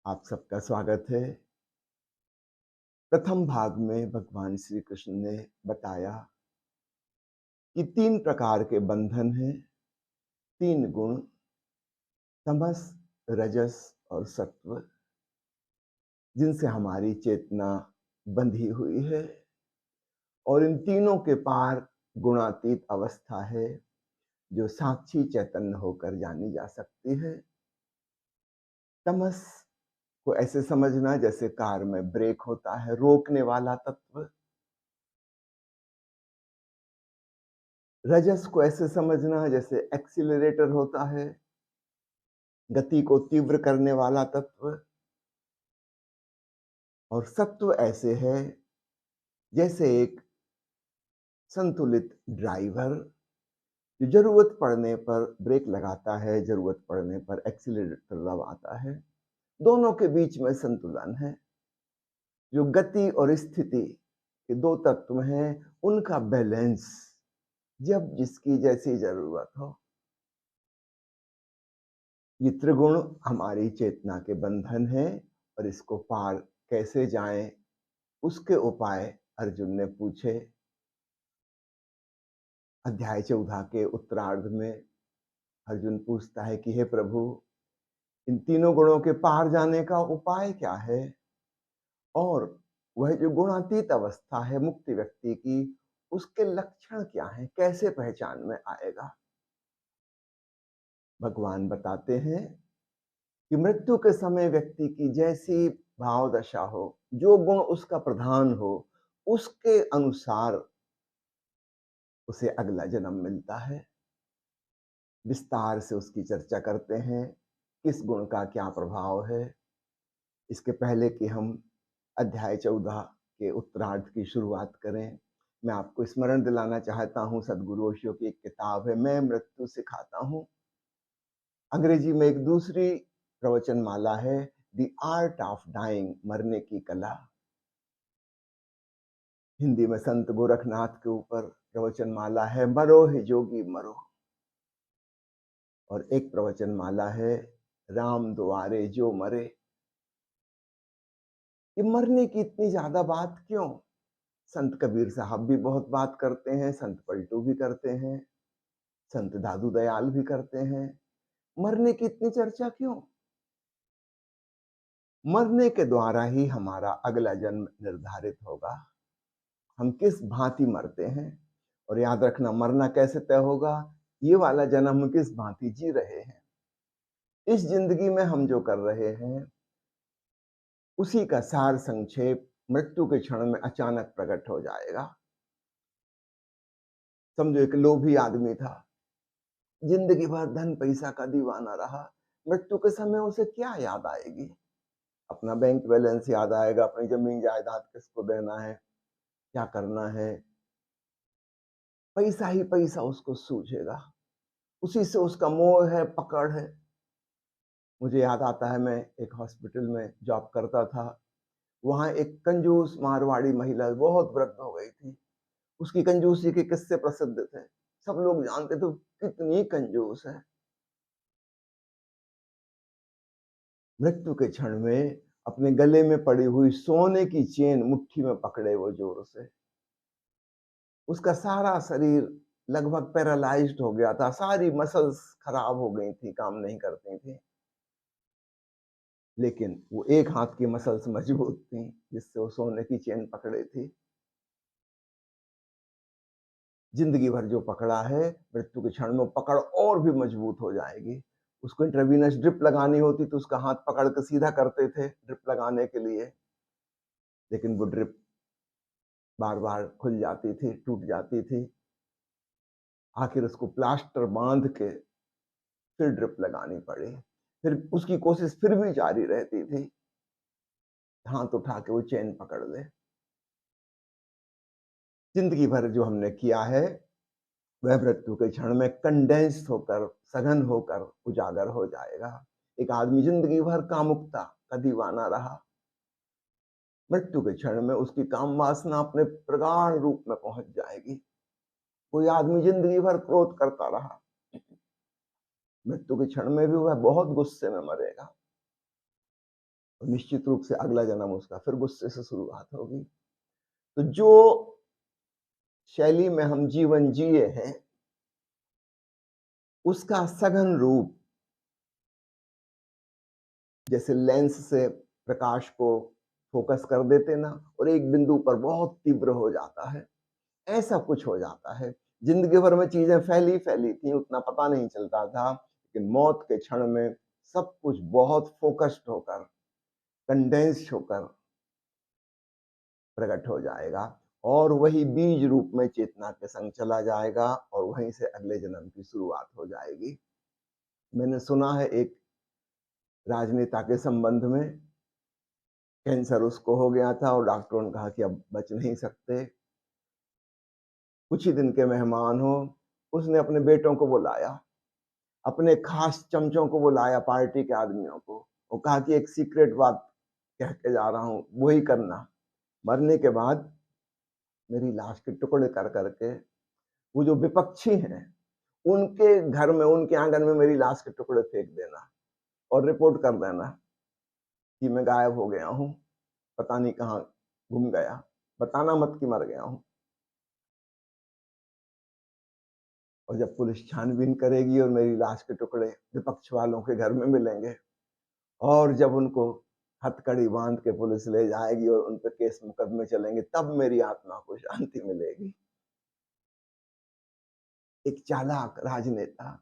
आप सबका स्वागत है। प्रथम भाग में भगवान श्री कृष्ण ने बताया कि 3 प्रकार के बंधन हैं, 3 गुण तमस, रजस और सत्व, जिनसे हमारी चेतना बंधी हुई है और इन तीनों के पार गुणातीत अवस्था है, जो साक्षी चैतन्य होकर जानी जा सकती है। तमस को ऐसे समझना जैसे कार में ब्रेक होता है, रोकने वाला तत्व। रजस को ऐसे समझना जैसे एक्सीलरेटर होता है, गति को तीव्र करने वाला तत्व। और सत्व ऐसे है जैसे एक संतुलित ड्राइवर जो जरूरत पड़ने पर ब्रेक लगाता है, जरूरत पड़ने पर एक्सीलरेटर दबाता है। दोनों के बीच में संतुलन है। जो गति और स्थिति के दो तत्व हैं, उनका बैलेंस जब जिसकी जैसी जरूरत हो। ये त्रिगुण हमारी चेतना के बंधन है और इसको पार कैसे जाएं, उसके उपाय अर्जुन ने पूछे। अध्याय 14 के उत्तरार्ध में अर्जुन पूछता है कि हे प्रभु, इन तीनों गुणों के पार जाने का उपाय क्या है, और वह जो गुणातीत अवस्था है मुक्ति व्यक्ति की, उसके लक्षण क्या हैं, कैसे पहचान में आएगा। भगवान बताते हैं कि मृत्यु के समय व्यक्ति की जैसी भाव दशा हो, जो गुण उसका प्रधान हो, उसके अनुसार उसे अगला जन्म मिलता है। विस्तार से उसकी चर्चा करते हैं, किस गुण का क्या प्रभाव है। इसके पहले कि हम अध्याय 14 के उत्तरार्ध की शुरुआत करें, मैं आपको स्मरण दिलाना चाहता हूं, सदगुरु ओशो की एक किताब है, मैं मृत्यु सिखाता हूं। अंग्रेजी में एक दूसरी प्रवचन माला है, द आर्ट ऑफ डाइंग, मरने की कला। हिंदी में संत गोरखनाथ के ऊपर प्रवचन माला है, मरो हे जोगी मरो। और एक प्रवचन माला है, राम द्वारे जो मरे। ये मरने की इतनी ज्यादा बात क्यों? संत कबीर साहब भी बहुत बात करते हैं, संत पलटू भी करते हैं, संत दादू दयाल भी करते हैं। मरने की इतनी चर्चा क्यों? मरने के द्वारा ही हमारा अगला जन्म निर्धारित होगा। हम किस भांति मरते हैं, और याद रखना, मरना कैसे तय होगा, ये वाला जन्म हम किस भांति जी रहे हैं। इस जिंदगी में हम जो कर रहे हैं, उसी का सार संक्षेप मृत्यु के क्षण में अचानक प्रकट हो जाएगा। समझो एक लोभी आदमी था, जिंदगी भर धन पैसा का दीवाना रहा। मृत्यु के समय उसे क्या याद आएगी? अपना बैंक बैलेंस याद आएगा, अपनी जमीन जायदाद किसको देना है, क्या करना है। पैसा ही पैसा उसको सूझेगा, उसी से उसका मोह है, पकड़ है। मुझे याद आता है, मैं एक हॉस्पिटल में जॉब करता था। वहां एक कंजूस मारवाड़ी महिला बहुत वृद्ध हो गई थी। उसकी कंजूसी के किस्से प्रसिद्ध थे, सब लोग जानते थे कितनी कंजूस है। मृत्यु के क्षण में अपने गले में पड़ी हुई सोने की चेन मुट्ठी में पकड़े वो जोर से। उसका सारा शरीर लगभग पैरालाइज्ड हो गया था, सारी मसल्स खराब हो गई थी, काम नहीं करती थी। लेकिन वो एक हाथ की मसल्स मजबूत थी, जिससे वो सोने की चेन पकड़े थी। जिंदगी भर जो पकड़ा है, मृत्यु के क्षण में पकड़ और भी मजबूत हो जाएगी। उसको इंट्रावीनस ड्रिप लगानी होती तो उसका हाथ पकड़ के सीधा करते थे ड्रिप लगाने के लिए, लेकिन वो ड्रिप बार बार खुल जाती थी, टूट जाती थी। आखिर उसको प्लास्टर बांध के फिर ड्रिप लगानी पड़ी। फिर उसकी कोशिश फिर भी जारी रहती थी, हाथ उठा के वो चेन पकड़ ले। जिंदगी भर जो हमने किया है, वह मृत्यु के क्षण में कंडेंस होकर, सघन होकर उजागर हो जाएगा। एक आदमी जिंदगी भर कामुकता का दीवाना रहा, मृत्यु के क्षण में उसकी काम वासना अपने प्रगाढ़ रूप में पहुंच जाएगी। कोई आदमी जिंदगी भर क्रोध करता रहा, मृत्यु के क्षण में भी वह बहुत गुस्से में मरेगा। और निश्चित रूप से अगला जन्म उसका फिर गुस्से से शुरुआत होगी। तो जो शैली में हम जीवन जिए हैं, उसका सघन रूप जैसे लेंस से प्रकाश को फोकस कर देते ना, और एक बिंदु पर बहुत तीव्र हो जाता है, ऐसा कुछ हो जाता है। जिंदगी भर में चीजें फैली फैली थी, उतना पता नहीं चलता था, लेकिन मौत के क्षण में सब कुछ बहुत फोकस्ड होकर, कंडेंस्ड होकर प्रकट हो जाएगा, और वही बीज रूप में चेतना के संग चला जाएगा, और वहीं से अगले जन्म की शुरुआत हो जाएगी। मैंने सुना है एक राजनेता के संबंध में, कैंसर उसको हो गया था और डॉक्टरों ने कहा कि अब बच नहीं सकते, कुछ ही दिन के मेहमान हो। उसने अपने बेटों को बुलाया, अपने खास चमचों को बुलाया, पार्टी के आदमियों को, और कहा कि एक सीक्रेट बात कह के जा रहा हूं, वही करना। मरने के बाद मेरी लाश के टुकड़े कर करके वो जो विपक्षी हैं, उनके घर में, उनके आंगन में मेरी लाश के टुकड़े फेंक देना, और रिपोर्ट कर देना कि मैं गायब हो गया हूं, पता नहीं कहाँ गुम गया, बताना मत कि मर गया हूं। और जब पुलिस छानबीन करेगी और मेरी लाश के टुकड़े विपक्ष वालों के घर में मिलेंगे, और जब उनको हथकड़ी बांध के पुलिस ले जाएगी और उन पे केस मुकदमे चलेंगे, तब मेरी आत्मा को शांति मिलेगी। एक चालाक राजनेता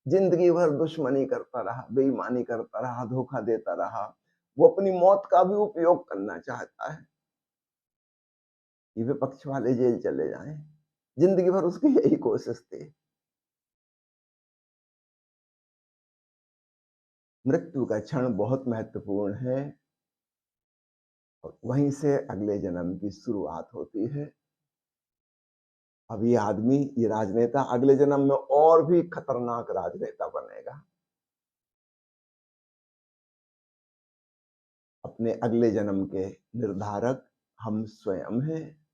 जिंदगी भर दुश्मनी करता रहा, बेईमानी करता रहा, धोखा देता रहा, वो अपनी मौत का भी उपयोग करना चाहता है कि विपक्ष वाले जेल चले जाएं। जिंदगी भर उसकी यही कोशिश थी। मृत्यु का क्षण बहुत महत्वपूर्ण है, और वहीं से अगले जन्म की शुरुआत होती है। अब ये आदमी, ये राजनेता अगले जन्म में और भी खतरनाक राजनेता बनेगा। अपने अगले जन्म के निर्धारक हम स्वयं हैं।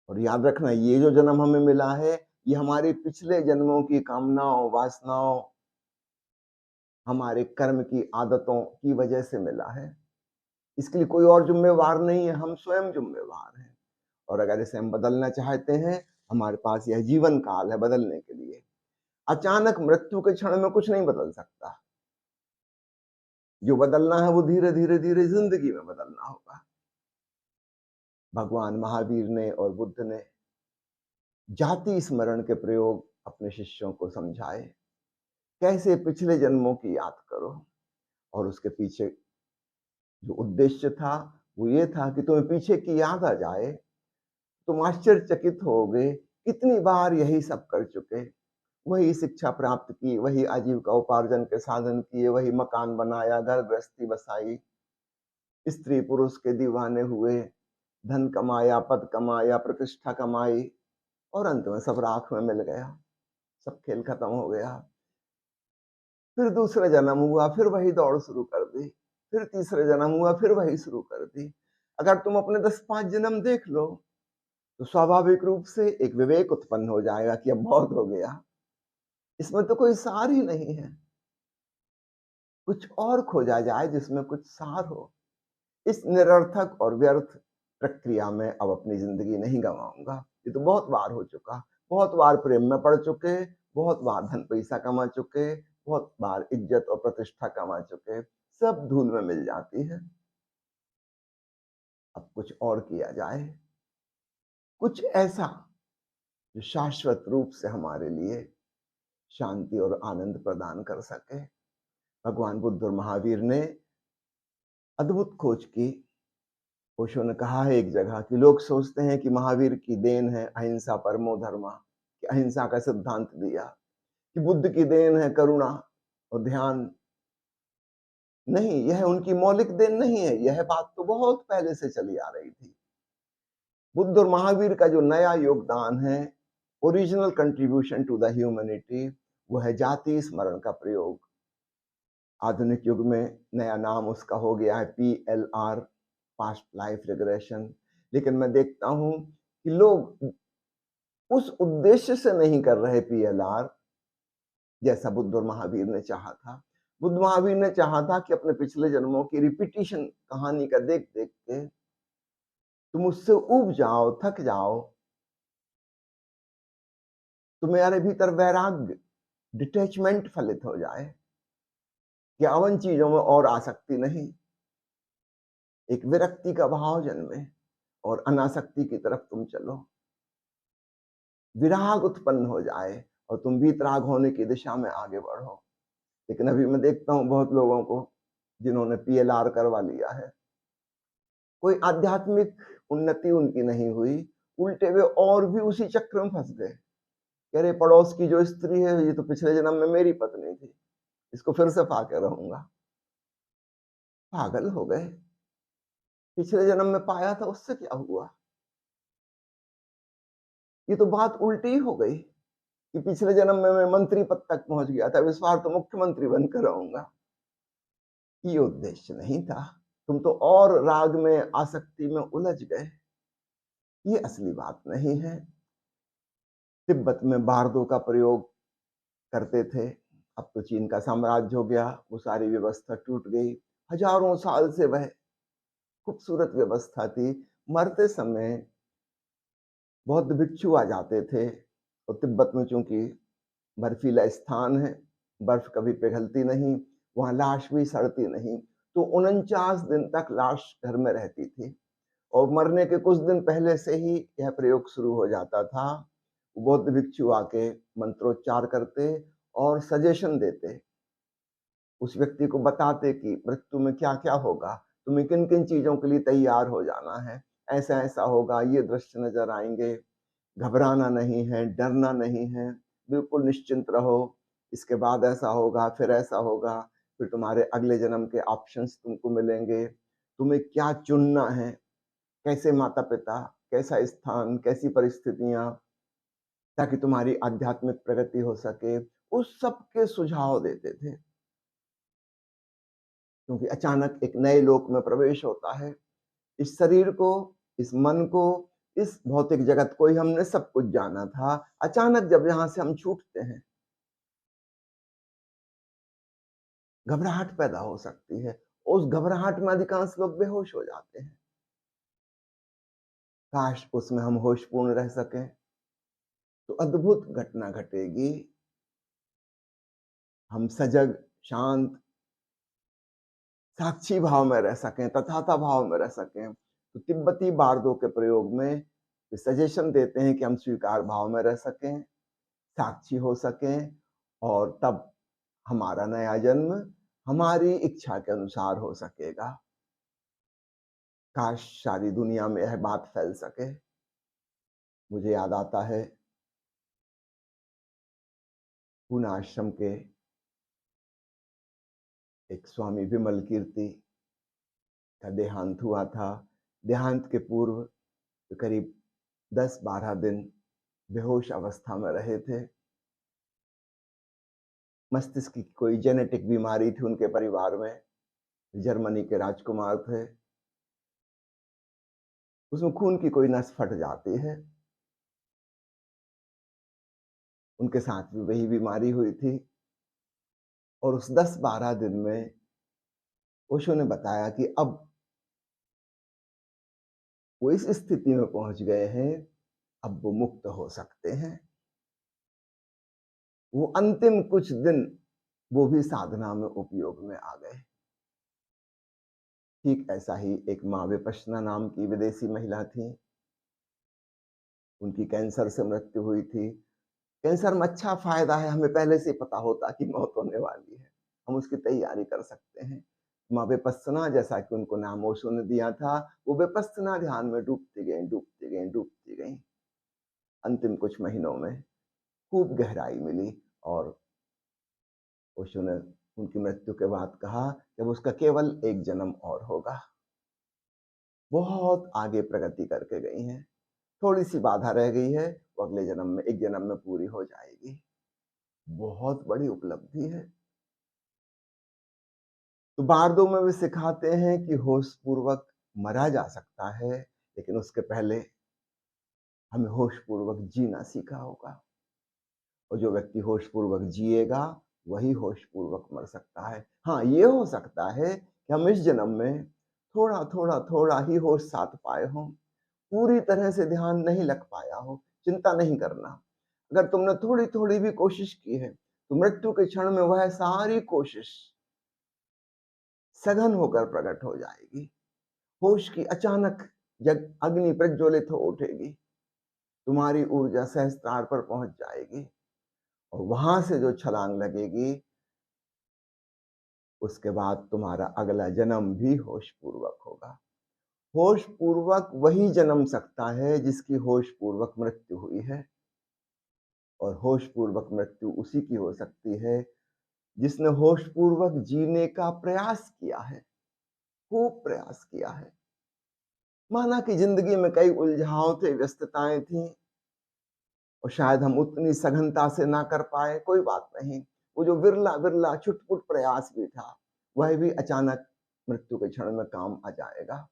और याद रखना, ये जो जन्म हमें मिला है, ये हमारे पिछले जन्मों की कामनाओं, वासनाओं, हमारे कर्म की आदतों की वजह से मिला है। इसके लिए कोई और जिम्मेवार नहीं है, हम स्वयं जिम्मेवार हैं। और अगर इसे हम बदलना चाहते हैं, हमारे पास यह जीवन काल है बदलने के लिए। अचानक मृत्यु के क्षण में कुछ नहीं बदल सकता। जो बदलना है वो धीरे धीरे धीरे जिंदगी में बदलना होगा। भगवान महावीर ने और बुद्ध ने जाति स्मरण के प्रयोग अपने शिष्यों को समझाए, कैसे पिछले जन्मों की याद करो। और उसके पीछे जो उद्देश्य था वो ये था कि तुम्हें पीछे की याद आ जाए, तुम आश्चर्यचकित होगे कितनी बार यही सब कर चुके। वही शिक्षा प्राप्त की, वही आजीविका उपार्जन के साधन किए, वही मकान बनाया, घर गृहस्थी बसाई, स्त्री पुरुष के दीवाने हुए, धन कमाया, पद कमाया, प्रतिष्ठा कमाई, और अंत में सब राख में मिल गया, सब खेल खत्म हो गया। फिर दूसरा जन्म हुआ, फिर वही दौड़ शुरू कर दी। फिर तीसरे जन्म हुआ, फिर वही शुरू कर दी। अगर तुम अपने 10-5 जन्म देख लो, तो स्वाभाविक रूप से एक विवेक उत्पन्न हो जाएगा कि अब बहुत हो गया, इसमें तो कोई सार ही नहीं है। कुछ और खोजा जाए जिसमें कुछ सार हो। इस निरर्थक और व्यर्थ प्रक्रिया में अब अपनी जिंदगी नहीं गंवाऊंगा। ये तो बहुत बार हो चुका, बहुत बार प्रेम में पड़ चुके, बहुत बार धन पैसा कमा चुके, बहुत बार इज्जत और प्रतिष्ठा कमा चुके, सब धूल में मिल जाती है। अब कुछ और किया जाए, कुछ ऐसा जो शाश्वत रूप से हमारे लिए शांति और आनंद प्रदान कर सके। भगवान बुद्ध और महावीर ने अद्भुत खोज की। ओशो ने कहा है एक जगह कि लोग सोचते हैं कि महावीर की देन है अहिंसा परमो धर्मा, कि अहिंसा का सिद्धांत दिया, कि बुद्ध की देन है करुणा और ध्यान। नहीं, यह उनकी मौलिक देन नहीं है, यह बात तो बहुत पहले से चली आ रही थी। बुद्ध और महावीर का जो नया योगदान है, original contribution to the humanity, वो है जाति स्मरण का प्रयोग। आधुनिक युग में नया नाम उसका हो गया है PLR, पास्ट लाइफ रिग्रेशन। लेकिन मैं देखता हूं कि लोग उस उद्देश्य से नहीं कर रहे PLR जैसा बुद्ध और महावीर ने चाहा था। बुद्ध महावीर ने चाहा था कि अपने पिछले जन्मों की रिपीटिशन कहानी का देख-देख के तुम उससे ऊब जाओ, थक जाओ, तुम्हारे भीतर वैराग्य, डिटैचमेंट फलित हो जाए कि अब उन चीज़ों में और आसक्ति नहीं, एक विरक्ति का भाव जन्मे और अनासक्ति की तरफ तुम चलो। विराग उत्पन्न हो जाए और तुम वीतराग होने की दिशा में आगे बढ़ो। लेकिन अभी मैं देखता हूँ बहुत लोगों को जिन्होंने पीएलआर करवा लिया है, कोई आध्यात्मिक उन्नति उनकी नहीं हुई, उल्टे वे और भी उसी चक्र में फंस गए। कह रहे पड़ोस की जो स्त्री है ये तो पिछले जन्म में मेरी पत्नी थी, इसको फिर से पाके रहूंगा। पागल हो गए, पिछले जन्म में पाया था उससे क्या हुआ? ये तो बात उल्टी हो गई कि पिछले जन्म में मैं मंत्री पद तक पहुंच गया था, इस बार तो मुख्यमंत्री बनकर रहूंगा। ये उद्देश्य नहीं था, तुम तो और राग में, आसक्ति में उलझ गए। ये असली बात नहीं है। तिब्बत में बारदों का प्रयोग करते थे, अब तो चीन का साम्राज्य हो गया, वो सारी व्यवस्था टूट गई। हजारों साल से वह खूबसूरत व्यवस्था थी। मरते समय बौद्ध भिक्षु आ जाते थे और तिब्बत में चूंकि बर्फीला स्थान है, बर्फ कभी पिघलती नहीं, वहां लाश भी सड़ती नहीं, तो 49 दिन तक लाश घर में रहती थी और मरने के कुछ दिन पहले से ही यह प्रयोग शुरू हो जाता था। बौद्ध भिक्षु आके मंत्रोच्चार करते और सजेशन देते, उस व्यक्ति को बताते कि मृत्यु में क्या क्या होगा, तुम्हें किन किन चीजों के लिए तैयार हो जाना है, ऐसा ऐसा होगा, ये दृश्य नजर आएंगे, घबराना नहीं है, डरना नहीं है, बिल्कुल निश्चिंत रहो, इसके बाद ऐसा होगा, फिर ऐसा होगा, फिर तुम्हारे अगले जन्म के ऑप्शंस तुमको मिलेंगे, तुम्हें क्या चुनना है, कैसे माता पिता, कैसा स्थान, कैसी परिस्थितियां, ताकि तुम्हारी आध्यात्मिक प्रगति हो सके, उस सब के सुझाव देते थे। क्योंकि अचानक एक नए लोक में प्रवेश होता है, इस शरीर को, इस मन को, इस भौतिक जगत को ही हमने सब कुछ जाना था, अचानक जब यहां से हम छूटते हैं, घबराहट पैदा हो सकती है। उस घबराहट में अधिकांश लोग बेहोश हो जाते हैं। काश उसमें हम होशपूर्ण रह सकें, तो अद्भुत घटना घटेगी। हम सजग, शांत, साक्षी भाव में रह सकें, तथाता भाव में रह सकें। तो तिब्बती बार्दों के प्रयोग में सजेशन देते हैं कि हम स्वीकार भाव में रह सकें, साक्षी हो सकें और तब हमारा नया जन्म हमारी इच्छा के अनुसार हो सकेगा। काश सारी दुनिया में यह बात फैल सके। मुझे याद आता है पूना आश्रम के एक स्वामी विमल कीर्ति का देहांत हुआ था। देहांत के पूर्व करीब 10-12 दिन बेहोश अवस्था में रहे थे। मस्तिष्क की कोई जेनेटिक बीमारी थी उनके परिवार में, जर्मनी के राजकुमार थे, उसमें खून की कोई नस फट जाती है, उनके साथ भी वही बीमारी हुई थी। और उस 10-12 दिन में ओशो ने बताया कि अब वो इस स्थिति में पहुंच गए हैं, अब वो मुक्त हो सकते हैं। वो अंतिम कुछ दिन वो भी साधना में उपयोग में आ गए। ठीक ऐसा ही एक माँ विपश्यना नाम की विदेशी महिला थी, उनकी कैंसर से मृत्यु हुई थी। कैंसर में अच्छा फायदा है, हमें पहले से पता होता कि मौत होने वाली है, हम उसकी तैयारी कर सकते हैं। माँ विपस्सना, जैसा कि उनको नाम ओशो ने दिया था, वो विपस्सना ध्यान में डूबती गई, डूबती गई, डूबती गई। अंतिम कुछ महीनों में खूब गहराई मिली और ओशो ने उनकी मृत्यु के बाद कहा कि अब उसका केवल एक जन्म और होगा। बहुत आगे प्रगति करके गई हैं, थोड़ी सी बाधा रह गई है, वो अगले जन्म में, एक जन्म में पूरी हो जाएगी। बहुत बड़ी उपलब्धि है। तो बारदों में भी सिखाते हैं कि होश पूर्वक मरा जा सकता है, लेकिन उसके पहले हमें होश पूर्वक जीना सीखा होगा। और जो व्यक्ति होश पूर्वक जिएगा वही होशपूर्वक मर सकता है। हाँ, ये हो सकता है कि हम इस जन्म में थोड़ा ही होश साध पाए हों, पूरी तरह से ध्यान नहीं लग पाया हो। चिंता नहीं करना। अगर तुमने थोड़ी-थोड़ी भी कोशिश की है, तो मृत्यु के क्षण में वह सारी कोशिश सघन होकर प्रकट हो जाएगी। होश की अचानक जग अग्नि प्रज्वलित हो उठेगी। तुम्हारी ऊर्जा सहस्त्रार पर पहुंच जाएगी और वहां से जो छलांग लगेगी, उसके बाद तुम्हारा अगला जन्म भी होशपूर्वक होगा। होशपूर्वक वही जन्म सकता है जिसकी होशपूर्वक मृत्यु हुई है, और होशपूर्वक मृत्यु उसी की हो सकती है जिसने होशपूर्वक जीने का प्रयास किया है, खूब प्रयास किया है। माना कि जिंदगी में कई उलझाव थे, व्यस्तताएं थी, और शायद हम उतनी सघनता से ना कर पाए, कोई बात नहीं। वो जो विरला विरला छुटपुट प्रयास भी था, वह भी अचानक मृत्यु के क्षण में काम आ जाएगा।